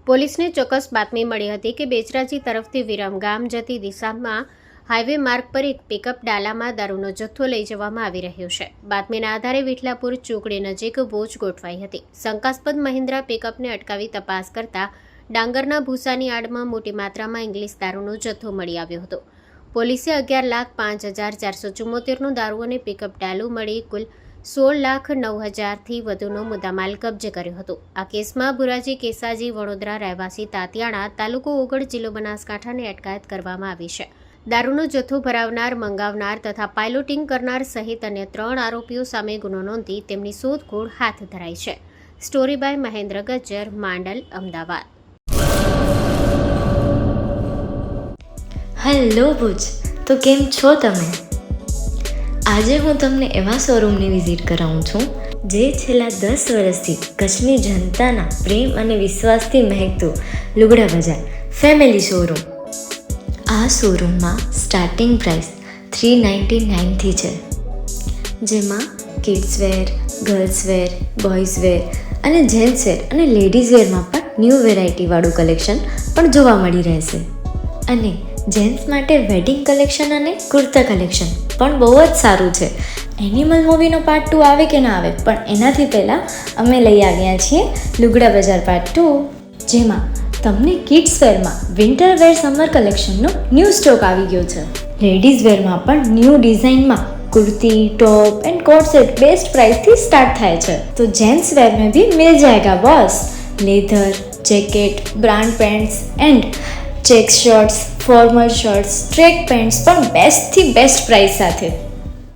પોલીસને ચોક્કસ બાતમી મળી હતી કે બેચરાજી તરફથી વિરમગામ જતી દિશામાં હાઈવે માર્ગ પર એક પિકઅપ ડાલામાં દારૂનો જથ્થો લઈ જવામાં આવી રહ્યો છે. બાતમીના આધારે વિઠલાપુર ચોકડી નજીક વોચ ગોઠવાઈ હતી. શંકાસ્પદ મહિન્દ્રા પિકઅપને અટકાવી તપાસ કરતા ડાંગરના ભૂસાની આડમાં મોટી માત્રામાં ઇંગ્લિશ દારૂનો જથ્થો મળી આવ્યો હતો. પોલીસે 11,05,474નો દારૂ અને પિકઅપ ડાલું મળી કુલ 16,09,000થી વધુનો મુદ્દામાલ કબજે કર્યો હતો. આ કેસમાં ભુરાજી કેસાજી વડોદરા રહેવાસી તાતિયાણા તાલુકો ઓગળ જિલ્લો બનાસકાંઠાની અટકાયત કરવામાં આવી છે. દારૂનો જથ્થો ભરાવનાર, મંગાવનાર તથા પાયલોટિંગ કરનાર સહિત અન્ય 3 આરોપીઓ સામે ગુનો નોંધી તેમની શોધખોળ હાથ ધરાઈ છે. Story by Mahendra Gajjar, Mandal, Ahmedabad. Hello Bhuj, તો કેમ છો તમે? આજે હું તમને એવા શોરૂમની વિઝિટ કરાવું છું જે છેલ્લા 10 વર્ષથી કચ્છની જનતાના પ્રેમ અને વિશ્વાસથી મહેકતું લુગડા બજાર ફેમિલી શોરૂમ. આ શોરૂમમાં સ્ટાર્ટિંગ પ્રાઇસ 399થી છે, જેમાં કિડ્સવેર, ગર્લ્સવેર, બોયઝવેર અને જેન્ટ્સવેર અને લેડીઝવેરમાં પણ ન્યૂ વેરાયટીવાળું કલેક્શન પણ જોવા મળી રહેશે. અને જેન્ટ્સ માટે વેડિંગ કલેક્શન અને કુર્તા કલેક્શન પણ બહુ જ સારું છે. એનિમલ મૂવીનો પાર્ટ 2 આવે કે ના આવે, પણ એનાથી પહેલાં અમે લઈ આવ્યા છીએ લુગડા બજાર પાર્ટ 2, જેમાં તમને કિડ્સ વેરમાં વિન્ટર વેર સમર કલેક્શનનો ન્યૂ સ્ટોક આવી ગયો છે. લેડીઝ વેરમાં પણ ન્યૂ ડિઝાઇનમાં kurti, top and coat set best price थी स्टार्ट થાય છે. तो जेंट्स वेयर में भी मिल जाएगा boss. Leather, jacket, brand pants and check shirts, formal shirts, track pants પણ બેસ્ટથી બેસ્ટ પ્રાઇસ સાથે.